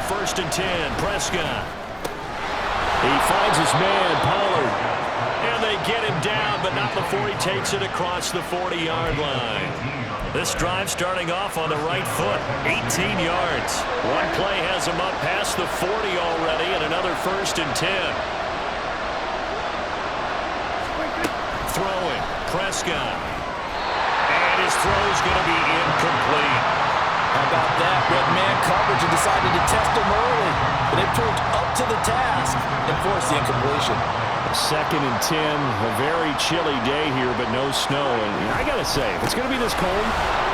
first and 10. Prescott. He finds his man, Pollard. And they get him down, but not before he takes it across the 40-yard line. This drive starting off on the right foot, 18 yards. One play has him up past the 40 already, and another first and 10. Throwing, Prescott. And his throw's going to be incomplete. How about that? Red man coverage and decided to test him early. But it proved up to the task and forced the incompletion. Second and 10, a very chilly day here, but no snow. And I got to say, if it's going to be this cold,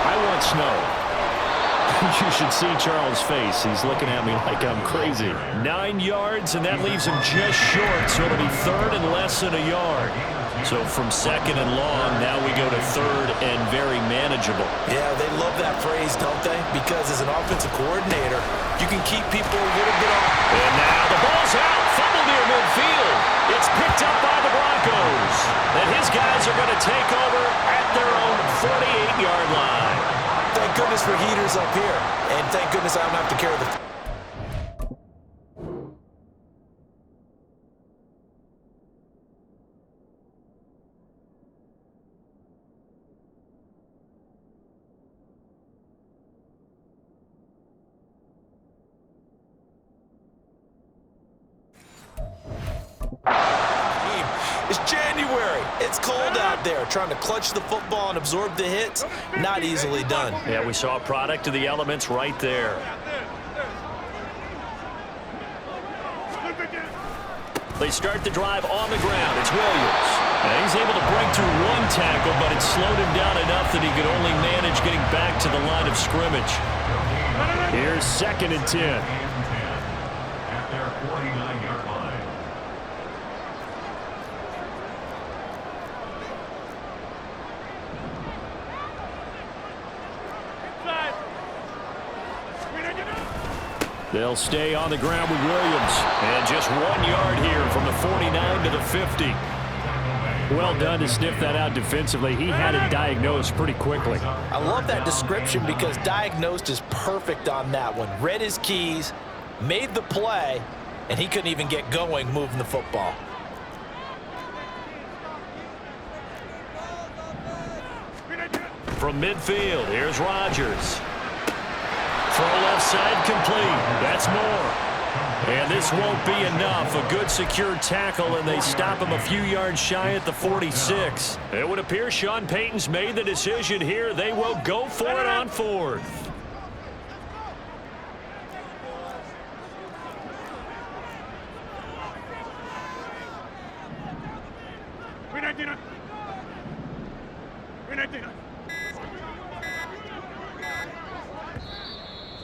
I want snow. You should see Charles' face. He's looking at me like I'm crazy. 9 yards, and that leaves him just short, so it'll be third and less than a yard. So from second and long, now we go to third and very manageable. Yeah, they love that phrase, don't they? Because as an offensive coordinator, you can keep people a little bit off. And now the ball's out, fumbled near midfield. It's picked up by the Broncos. And his guys are going to take over at their own 48-yard line. Thank goodness for heaters up here. And thank goodness I don't have to carry the... It's January. It's cold out there. Trying to clutch the football and absorb the hits, not easily done. Yeah, we saw a product of the elements right there. They start the drive on the ground. It's Williams. And he's able to break through one tackle, but it slowed him down enough that he could only manage getting back to the line of scrimmage. Here's second and 10. At their 49-yard line. They'll stay on the ground with Williams. And just 1 yard here from the 49 to the 50. Well done to sniff that out defensively. He had it diagnosed pretty quickly. I love that description because diagnosed is perfect on that one. Read his keys, made the play, and he couldn't even get going moving the football. From midfield, here's Rodgers. Throw left side complete. That's more. And this won't be enough. A good secure tackle, and they stop him a few yards shy at the 46. It would appear Sean Payton's made the decision here. They will go for it on fourth.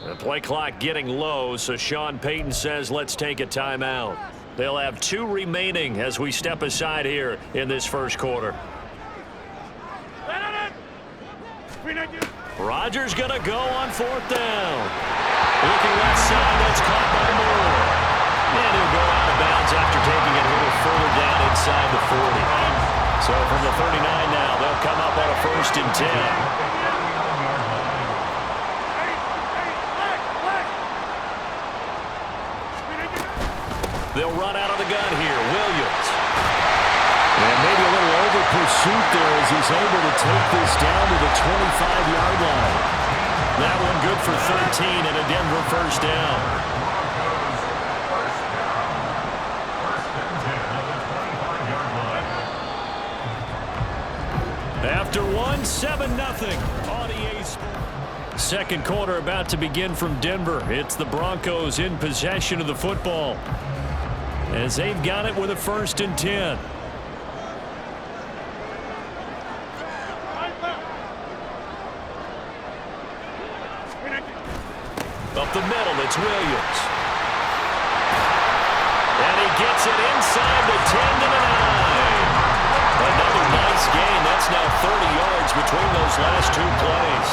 The play clock getting low, so Sean Payton says let's take a timeout. They'll have 2 remaining as we step aside here in this first quarter. Rodgers going to go on fourth down. Looking left side, that's caught by Moore. And he'll go out of bounds after taking it a little further down inside the 40. So from the 39 now, they'll come up on a first and 10. They'll run out of the gun here. Williams. And maybe a little over pursuit there as he's able to take this down to the 25-yard line. That one good for 13 and a Denver first down. After one, 7-0 on EA Sports. Second quarter about to begin from Denver. It's the Broncos in possession of the football, as they've got it with a first and 10. Up the middle, it's Williams. And he gets it inside the 10 to the 9. Another nice gain. That's now 30 yards between those last 2 plays.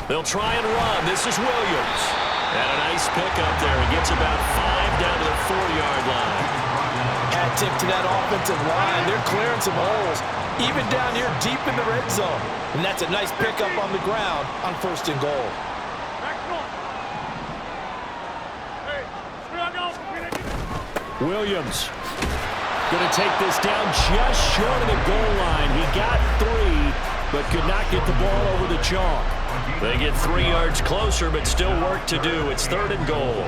They'll try and run. This is Williams. And a nice pickup there. He gets about 5 down to the 4-yard line. Hat tip to that offensive line. They're clearing some holes, even down here deep in the red zone. And that's a nice pickup on the ground on 1st and goal. Williams going to take this down just short of the goal line. He got 3, but could not get the ball over the chalk. They get 3 yards closer, but still work to do. It's 3rd and goal.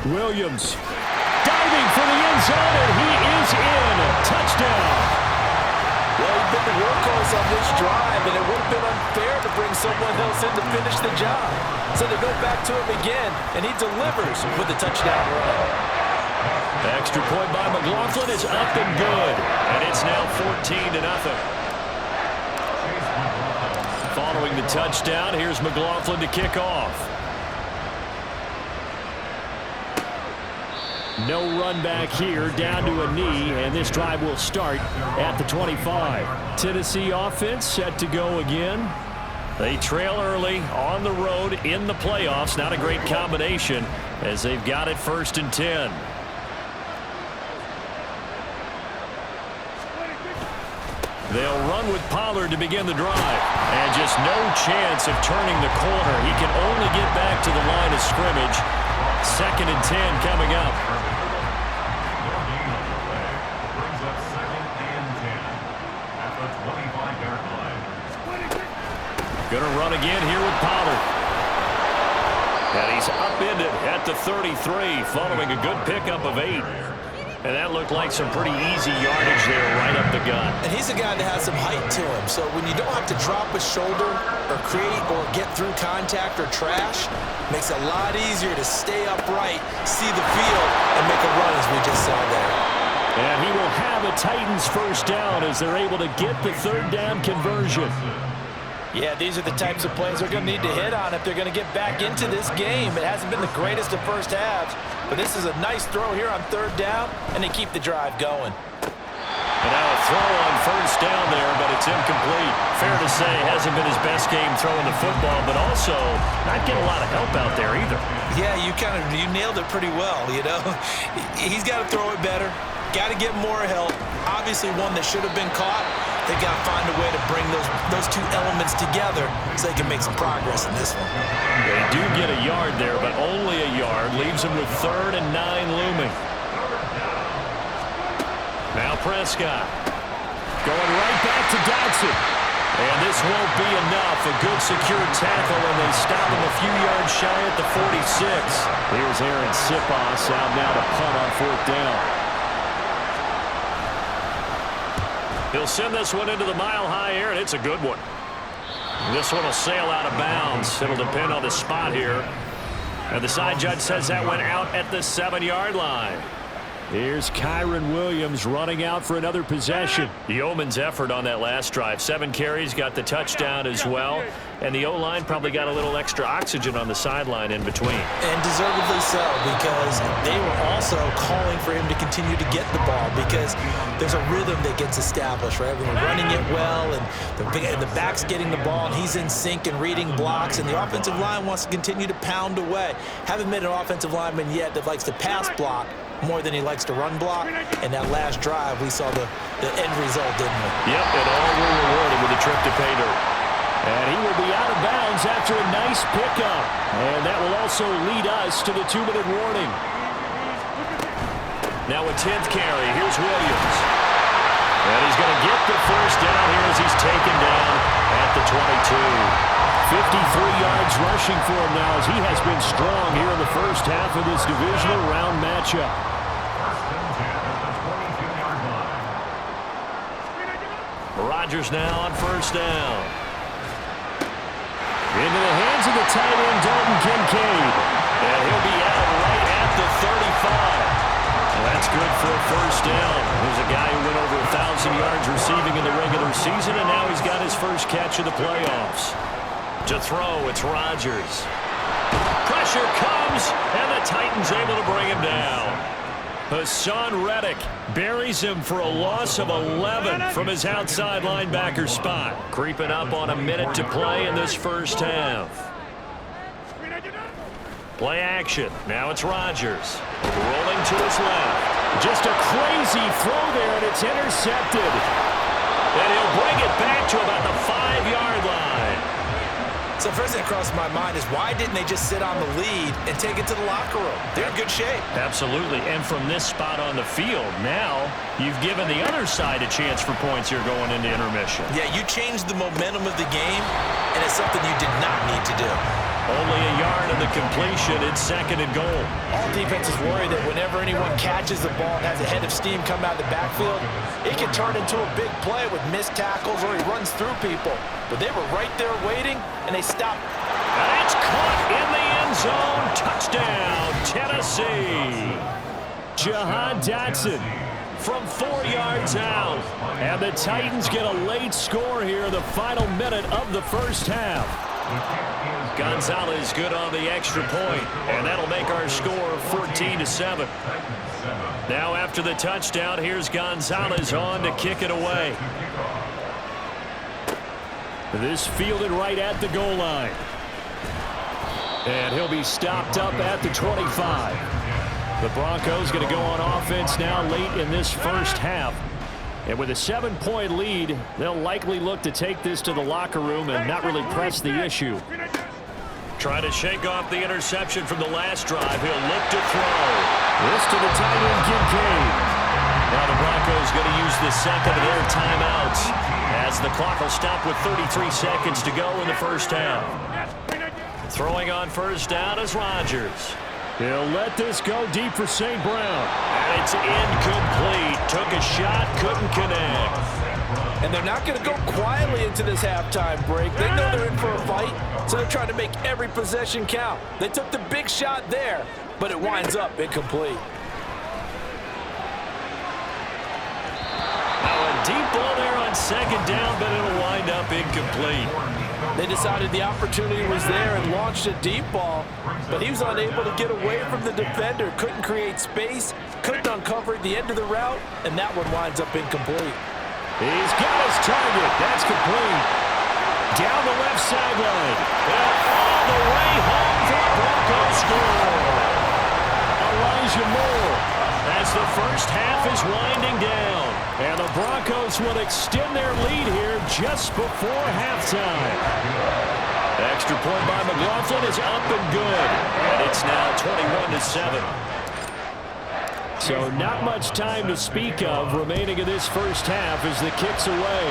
Williams diving for the end zone, and he is in. Touchdown. Well, he's been the workhorse on this drive, and it would have been unfair to bring someone else in to finish the job. So they go back to him again, and he delivers with a touchdown run. Extra point by McLaughlin is up and good, and it's now 14-0. Following the touchdown, here's McLaughlin to kick off. No run back here, down to a knee, and this drive will start at the 25. Tennessee offense set to go again. They trail early on the road in the playoffs. Not a great combination as they've got it 1st and 10. They'll run with Pollard to begin the drive. And just no chance of turning the corner. He can only get back to the line of scrimmage. 2nd and 10 coming up. Going to run again here with Pollard. And he's upended at the 33 following a good pickup of 8. And that looked like some pretty easy yardage there right up the gut. And he's a guy that has some height to him. So when you don't have to drop a shoulder or create or get through contact or trash, makes it a lot easier to stay upright, see the field, and make a run as we just saw there. And he will have a Titans 1st down as they're able to get the 3rd down conversion. Yeah, these are the types of plays they're going to need to hit on if they're going to get back into this game. It hasn't been the greatest of first halves, but this is a nice throw here on 3rd down, and they keep the drive going. And now a throw on 1st down there, but it's incomplete. Fair to say, hasn't been his best game throwing the football, but also not getting a lot of help out there either. Yeah, you nailed it pretty well, you know. He's got to throw it better, got to get more help. Obviously one that should have been caught. They've got to find a way to bring those 2 elements together so they can make some progress in this one. They do get a yard there, but only a yard. Leaves them with 3rd and 9 looming. Now Prescott. Going right back to Dodson. And this won't be enough. A good secure tackle, and they stop him a few yards shy at the 46. Here's Aaron Sipos out now to punt on 4th down. He'll send this one into the mile-high air, and it's a good one. This one will sail out of bounds. It'll depend on the spot here. And the side judge says that went out at the 7-yard line. Here's Kyron Williams running out for another possession. Yeoman's effort on that last drive. 7 carries, got the touchdown as well. And the O-line probably got a little extra oxygen on the sideline in between. And deservedly so, because they were also calling for him to continue to get the ball, because there's a rhythm that gets established, right? When you're running it well and the back's getting the ball and he's in sync and reading blocks, and the offensive line wants to continue to pound away. Haven't met an offensive lineman yet that likes to pass block more than he likes to run block. And that last drive, we saw the end result, didn't we? Yep, and all were rewarded with a trip to pay dirt. And he will be out of bounds after a nice pickup. And that will also lead us to the 2-minute warning. Now a 10th carry. Here's Williams. And he's going to get the 1st down here as he's taken down at the 22. 53 yards rushing for him now as he has been strong here in the first half of this divisional round matchup. Rodgers now on 1st down. Into the hands of the tight end, Dalton Kincaid. And he'll be out right at the 35. Well, that's good for a 1st down. Here's a guy who went over 1,000 yards receiving in the regular season, and now he's got his first catch of the playoffs. To throw, it's Rodgers. Pressure comes, and the Titans able to bring him down. Hassan Reddick buries him for a loss of 11 from his outside linebacker spot. Creeping up on a minute to play in this first half. Play action. Now it's Rodgers. Rolling to his left. Just a crazy throw there, and it's intercepted. And he'll bring it back to about the 5-yard line. So first thing that crossed my mind is why didn't they just sit on the lead and take it to the locker room? They're in good shape. Absolutely. And from this spot on the field, now you've given the other side a chance for points here going into intermission. Yeah, you changed the momentum of the game, and it's something you did not need to do. Only a yard of the completion. It's 2nd and goal. All defenses worry that whenever anyone catches the ball and has a head of steam come out of the backfield, it can turn into a big play with missed tackles or he runs through people. But they were right there waiting, and they stopped. That's caught in the end zone. Touchdown, Tennessee. Jahan Dotson From 4 yards out. And the Titans get a late score here in the final minute of the first half. Gonzalez good on the extra point, and that'll make our score 14-7. Now after the touchdown, here's Gonzalez on to kick it away. This fielded right at the goal line. And he'll be stopped up at the 25. The Broncos going to go on offense now late in this first half. And with a 7-point lead, they'll likely look to take this to the locker room and not really press the issue. Trying to shake off the interception from the last drive. He'll look to throw. This to the tight end, Kincaid. Now the Broncos going to use the second of their timeouts as the clock will stop with 33 seconds to go in the first half. Throwing on first down is Rodgers. He'll let this go deep for St. Brown. And it's incomplete. Took a shot, couldn't connect. And they're not going to go quietly into this halftime break. They know they're in for a fight, so they're trying to make every possession count. They took the big shot there, but it winds up incomplete. Now a deep ball there on second down, but it'll wind up incomplete. They decided the opportunity was there and launched a deep ball, but he was unable to get away from the defender, couldn't create space, couldn't uncover the end of the route, and that one winds up incomplete. He's got his target. That's complete. Down the left sideline. And all the way home for a Broncos score. Elijah Moore. As the first half is winding down. And the Broncos will extend their lead here just before halftime. Extra point by McLaughlin is up and good. And it's now 21-7. So not much time to speak of remaining in this first half as the kick's away.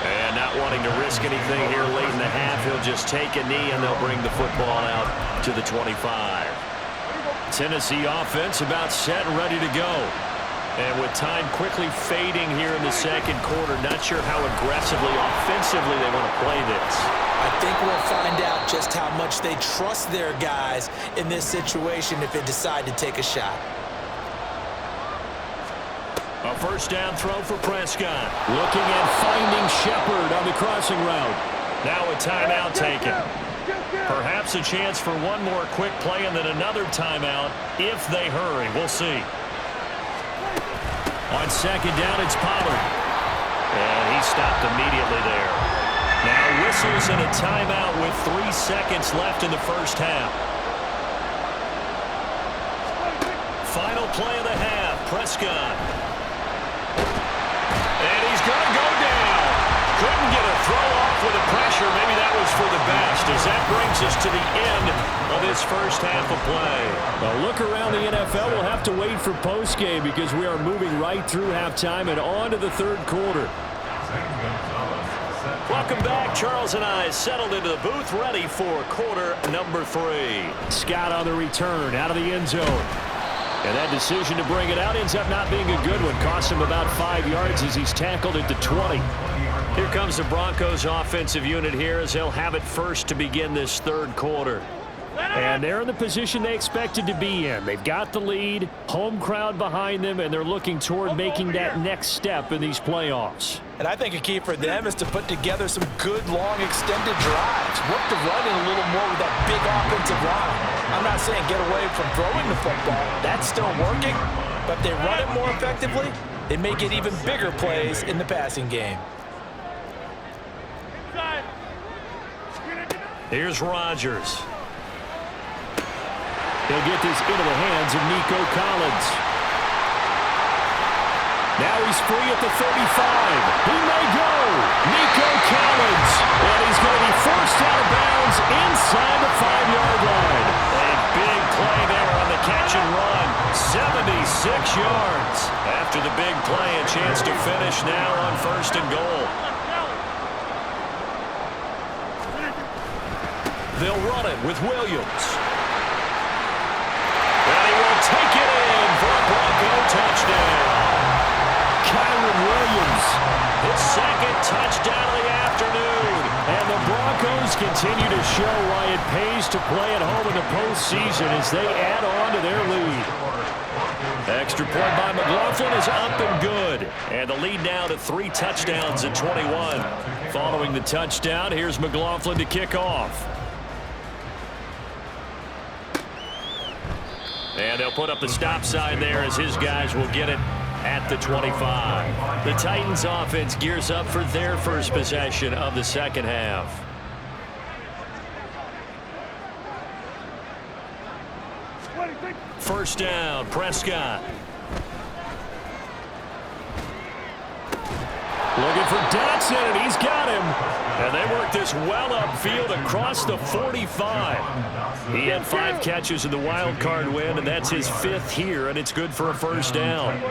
And not wanting to risk anything here late in the half, he'll just take a knee and they'll bring the football out to the 25. Tennessee offense about set and ready to go. And with time quickly fading here in the second quarter, not sure how aggressively, offensively they want to play this. I think we'll find out just how much they trust their guys in this situation if they decide to take a shot. A first down throw for Prescott. Looking at finding Shepard on the crossing route. Now a timeout taken. Perhaps a chance for one more quick play and then another timeout if they hurry. We'll see. On second down, it's Pollard. And he stopped immediately there. Now whistles and a timeout with 3 seconds left in the first half. Final play of the half, Prescott. And he's going to go down. Couldn't get a throw off with the pressure. Maybe that was for the best as that brings us to the end of this first half of play. Well, look around the NFL. We'll have to wait for postgame because we are moving right through halftime and on to the third quarter. Welcome back. Charles and I settled into the booth ready for quarter number 3. Scott on the return out of the end zone. And that decision to bring it out ends up not being a good one. Costs him about 5 yards as he's tackled at the 20. Here comes the Broncos offensive unit here as they'll have it first to begin this third quarter. And they're in the position they expected to be in. They've got the lead, home crowd behind them, and they're looking toward making that next step in these playoffs. And I think a key for them is to put together some good, long, extended drives. Work the running a little more with that big offensive line. I'm not saying get away from throwing the football. That's still working. But if they run it more effectively, they may get even bigger plays in the passing game. Here's Rodgers. He'll get this into the hands of Nico Collins. Now he's free at the 35. He may go. Nico Collins. And he's going to be forced out of bounds inside the 5-yard line. A big play there on the catch and run. 76 yards. After the big play, a chance to finish now on 1st and goal. They'll run it with Williams. And he will take it in for a Bronco touchdown. Kyron Williams, his 2nd touchdown of the afternoon. And the Broncos continue to show why it pays to play at home in the postseason as they add on to their lead. Extra point by McLaughlin is up and good. And the lead now to 3 touchdowns at 21. Following the touchdown, here's McLaughlin to kick off. And they'll put up the stop sign there as his guys will get it at the 25. The Titans offense gears up for their first possession of the 2nd half. First down, Prescott. Looking for Dotson, and he's got him. And they work this well upfield across the 45. He had 5 catches in the wild card win, and that's his 5th here, and it's good for a first down.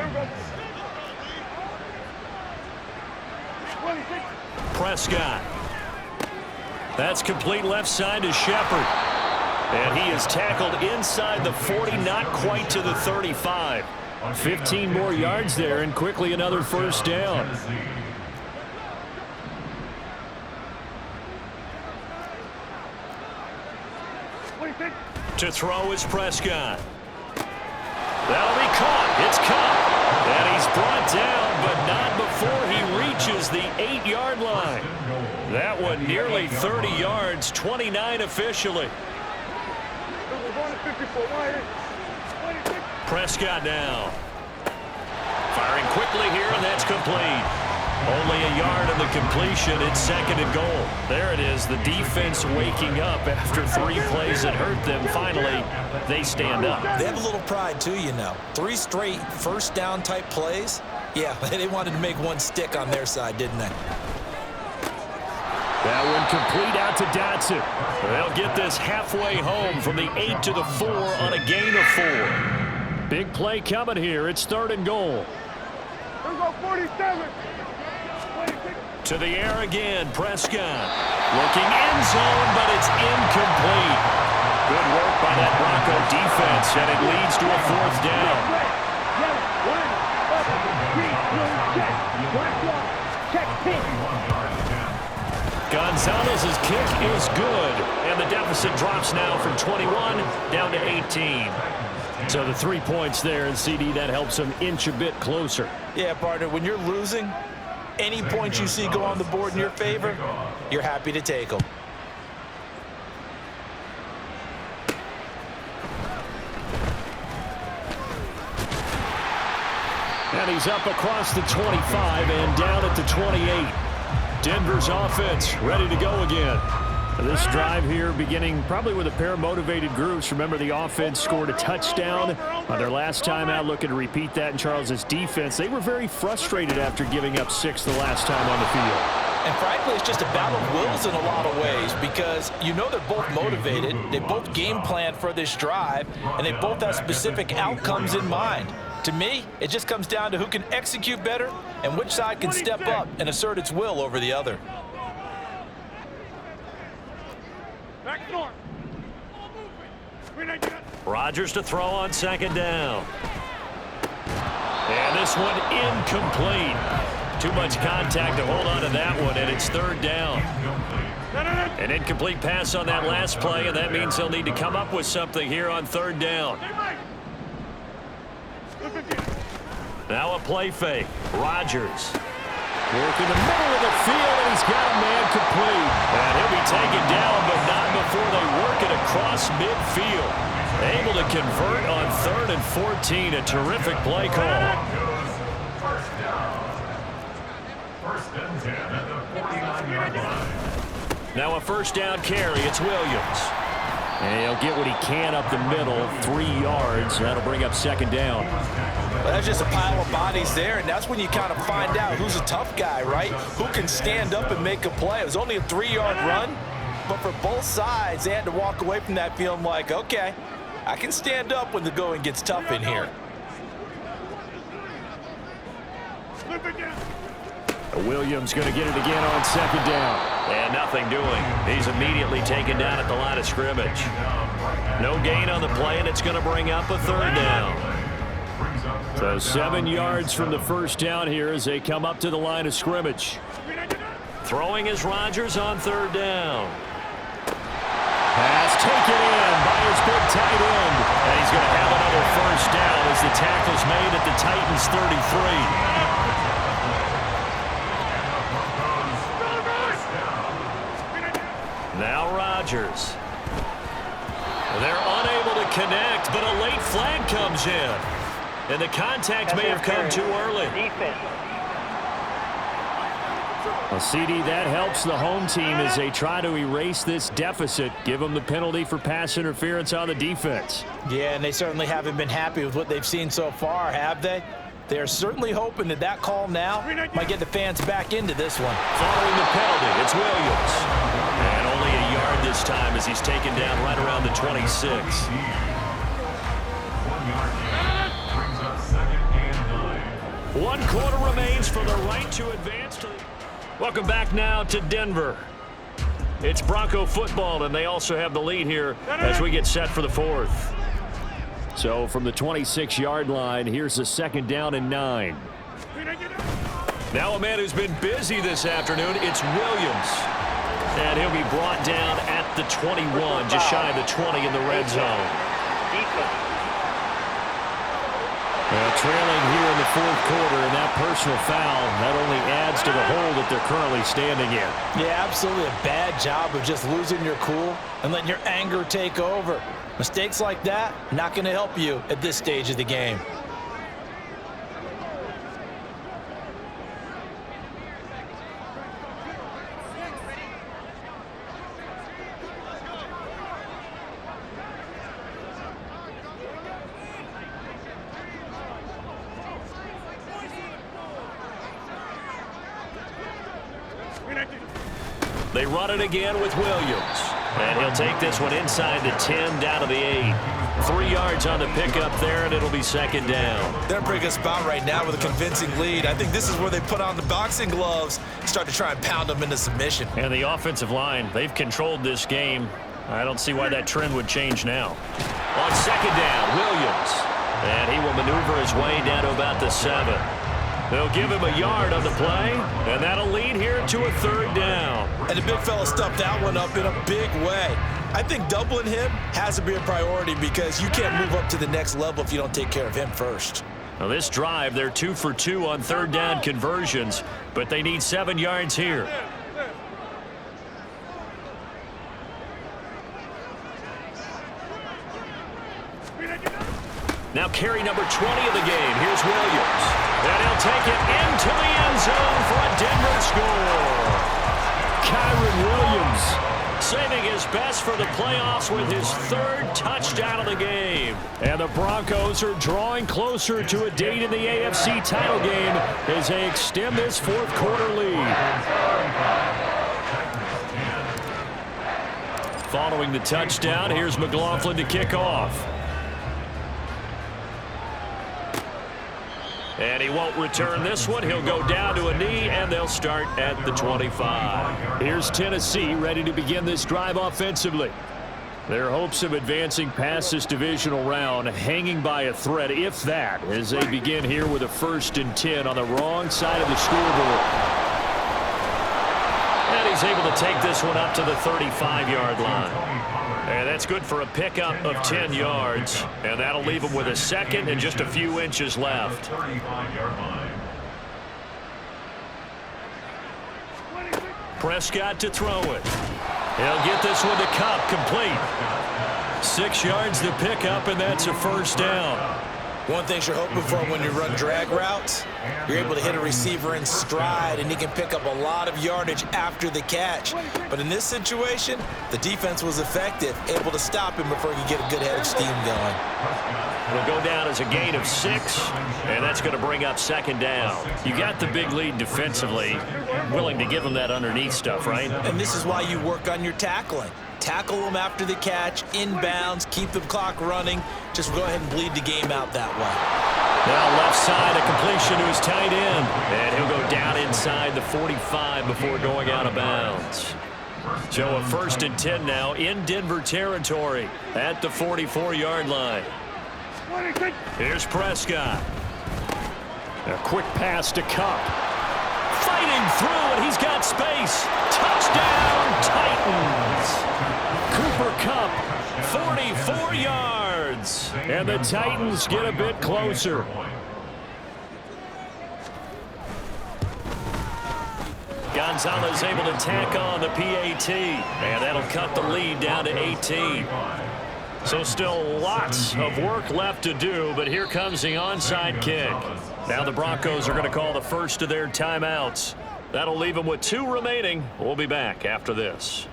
Prescott. That's complete left side to Shepard. And he is tackled inside the 40, not quite to the 35. 15 more yards there, and quickly another first down. To throw is Prescott. That'll be caught. It's caught. And he's brought down, but not before he reaches the 8-yard line. That one nearly 30 yards, 29 officially. Prescott now. Firing quickly here, and that's complete. Only a yard of the completion. It's 2nd and goal. There it is. The defense waking up after 3 plays that hurt them. Finally, they stand up. They have a little pride, too, you know. 3 straight first down type plays. Yeah, they wanted to make one stick on their side, didn't they? That one complete out to Dotson. They'll get this halfway home from the 8 to the 4 on a gain of 4. Big play coming here. It's 3rd and goal. Here we go, 47. To the air again, Prescott. Looking end zone, but it's incomplete. Good work by that Bronco defense, and it leads to a 4th down. Gonzalez's kick is good, and the deficit drops now from 21 down to 18. So the 3 points there, and CD, that helps them inch a bit closer. Yeah, partner, when you're losing, any points you see go on the board in your favor, you're happy to take them. And he's up across the 25 and down at the 28. Denver's offense ready to go again. This drive here beginning probably with a pair of motivated groups. Remember, the offense scored a touchdown on their last time out, looking to repeat that in Charles's defense. They were very frustrated after giving up 6 the last time on the field. And frankly, it's just a battle of wills in a lot of ways because you know they're both motivated, they both game plan for this drive, and they both have specific outcomes in mind. To me, it just comes down to who can execute better and which side can step up and assert its will over the other. Rodgers to throw on 2nd down. And this one incomplete. Too much contact to hold on to that one, and it's 3rd down. An incomplete pass on that last play, and that means they'll need to come up with something here on 3rd down. Now a play fake. Rodgers. Working the middle of the field, and he's got a man complete. And he'll be taken down, but not before they work it across midfield. Able to convert on 3rd and 14. A terrific play call. First down. First and 10 at the 49-yard line. Now a first down carry. It's Williams. And he'll get what he can up the middle. 3 yards. That'll bring up second down. Well, that's just a pile of bodies there, and that's when you kind of find out who's a tough guy, right? Who can stand up and make a play. It was only a 3-yard run, but for both sides, they had to walk away from that feeling like, okay, I can stand up when the going gets tough in here. Williams going to get it again on second down. And nothing doing. He's immediately taken down at the line of scrimmage. No gain on the play, and it's going to bring up a 3rd down. So 7 yards from the first down here as they come up to the line of scrimmage. Throwing is Rodgers on 3rd down. Pass taken in by his big tight end. And he's going to have another first down as the tackle's made at the Titans' 33. Now Rodgers. They're unable to connect, but a late flag comes in. And the contact may have come too early. Well, CD, that helps the home team as they try to erase this deficit. Give them the penalty for pass interference on the defense. Yeah, and they certainly haven't been happy with what they've seen so far, have they? They're certainly hoping that that call now might get the fans back into this one. Following the penalty, it's Williams. And only a yard this time as he's taken down right around the 26. 1 yard gain. Brings up 2nd and 9. 1 quarter remains for the right to advance to. Welcome back now to Denver. It's Bronco football, and they also have the lead here as we get set for the 4th. So from the 26-yard line, here's the 2nd down and 9. Now a man who's been busy this afternoon, it's Williams. And he'll be brought down at the 21, just shy of the 20 in the red zone. Trailing here in the 4th quarter, and that personal foul, that only adds to the hole that they're currently standing in. Yeah, absolutely a bad job of just losing your cool and letting your anger take over. Mistakes like that, not going to help you at this stage of the game. They run it again with Williams. And he'll take this one inside the 10, down to the 8. 3 yards on the pickup there, and it'll be 2nd down. They're in a pretty good spot right now with a convincing lead. I think this is where they put on the boxing gloves, start to try and pound them into submission. And the offensive line, they've controlled this game. I don't see why that trend would change now. On 2nd down, Williams. And he will maneuver his way down to about the 7. They'll give him a yard on the play, and that'll lead here to a 3rd down. And the big fella stuffed that one up in a big way. I think doubling him has to be a priority because you can't move up to the next level if you don't take care of him first. Now this drive, they're 2 for 2 on 3rd down conversions, but they need 7 yards here. Now carry number 20 of the game. Here's Williams. And he'll take it into the end zone for a Denver score. Kyron Williams saving his best for the playoffs with his 3rd touchdown of the game. And the Broncos are drawing closer to a date in the AFC title game as they extend this 4th quarter lead. Following the touchdown, here's McLaughlin to kick off. And he won't return this one. He'll go down to a knee, and they'll start at the 25. Here's Tennessee ready to begin this drive offensively. Their hopes of advancing past this divisional round hanging by a thread, if that, as they begin here with a 1st and 10 on the wrong side of the scoreboard. And he's able to take this one up to the 35-yard line. And that's good for a pickup of 10 yards. And that'll leave him with a 2nd and just a few inches left. Prescott to throw it. He'll get this one to Cup, complete. 6 yards to pick up, and that's a first down. One thing you're hoping for when you run drag routes, you're able to hit a receiver in stride, and he can pick up a lot of yardage after the catch. But in this situation, the defense was effective, able to stop him before he could get a good head of steam going. It'll go down as a gain of 6, and that's going to bring up second down. You got the big lead defensively, willing to give them that underneath stuff, right? And this is why you work on your tackling. Tackle them after the catch, inbounds, keep the clock running. Just go ahead and bleed the game out that way. Now left side, a completion to his tight end. And he'll go down inside the 45 before going out of bounds. So a 1st and 10 now in Denver territory at the 44-yard line. Here's Prescott. A quick pass to Cup. Fighting through, and he's got space. Touchdown, Titans. Cooper Cup. 44 yards. And the Titans get a bit closer. Gonzalez able to tack on the PAT. And that'll cut the lead down to 18. So still lots of work left to do, but here comes the onside kick. Now the Broncos are going to call the first of their timeouts. That'll leave them with 2 remaining. We'll be back after this.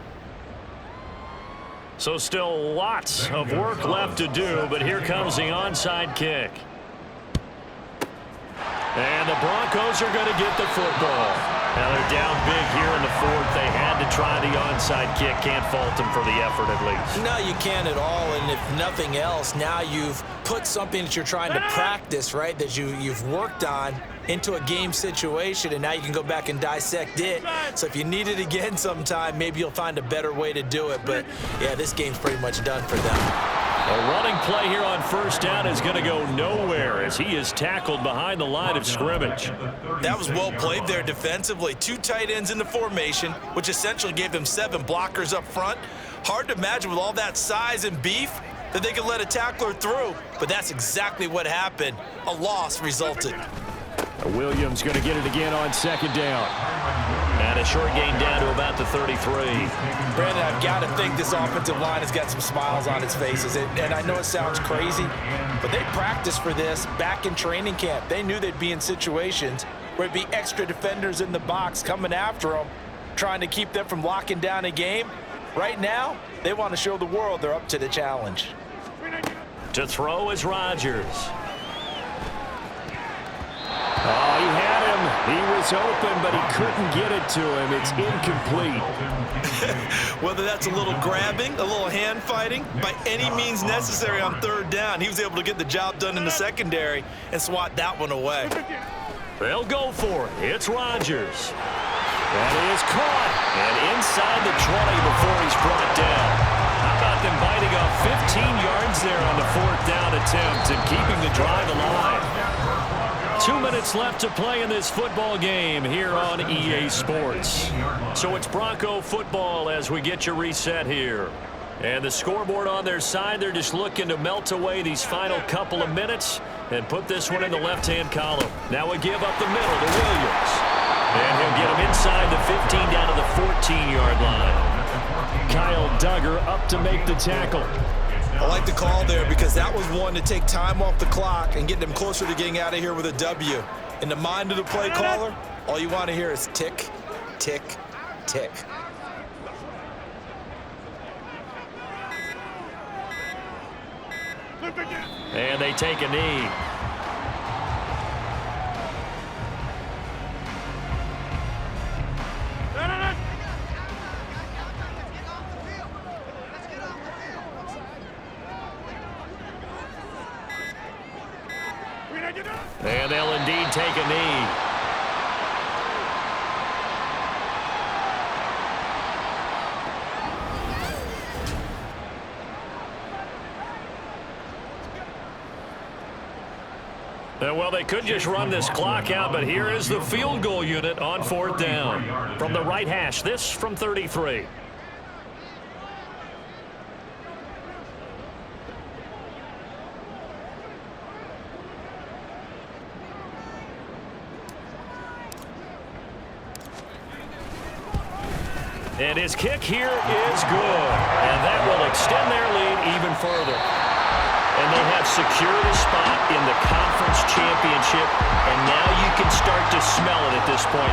So still lots of work left to do, but here comes the onside kick. And the Broncos are going to get the football. Now they're down big here in the 4th. They had to try the onside kick. Can't fault them for the effort at least. No, you can't at all. And if nothing else, now you've put something that you're trying to practice, right, that you've worked on into a game situation, and now you can go back and dissect it. So if you need it again sometime, maybe you'll find a better way to do it. But, yeah, this game's pretty much done for them. A running play here on first down is going to go nowhere as he is tackled behind the line of scrimmage. That was well played there defensively. 2 tight ends in the formation, which essentially gave them 7 blockers up front. Hard to imagine with all that size and beef that they could let a tackler through, but that's exactly what happened. A loss resulted. Williams going to get it again on second down. And a short gain down to about the 33. Brandon, I've got to think this offensive line has got some smiles on its faces. And I know it sounds crazy, but they practiced for this back in training camp. They knew they'd be in situations where it'd be extra defenders in the box coming after them, trying to keep them from locking down a game. Right now, they want to show the world they're up to the challenge. To throw is Rodgers. Oh, he had him. He was open, but he couldn't get it to him. It's incomplete. Whether that's a little grabbing, a little hand fighting, by any means necessary on 3rd down, he was able to get the job done in the secondary and swat that one away. They'll go for it. It's Rodgers. That is caught. And inside the 20 before he's brought down. How about them biting off 15 yards there on the 4th down attempt and keeping the drive alive? 2 minutes left to play in this football game here on EA Sports. So it's Bronco football as we get you reset here. And the scoreboard on their side, they're just looking to melt away these final couple of minutes and put this one in the left-hand column. Now a give up the middle to Williams. And he'll get him inside the 15 down to the 14-yard line. Kyle Duggar up to make the tackle. I like the call there because that was one to take time off the clock and get them closer to getting out of here with a W. In the mind of the play caller, all you want to hear is tick, tick, tick. And they take a knee. And they'll indeed take a knee. Well, they could just run this clock out, but here is the field goal unit on 4th down. From the right hash, this from 33. And his kick here is good. And that will extend their lead even further. And they have secured a spot in the conference championship. And now you can start to smell it at this point.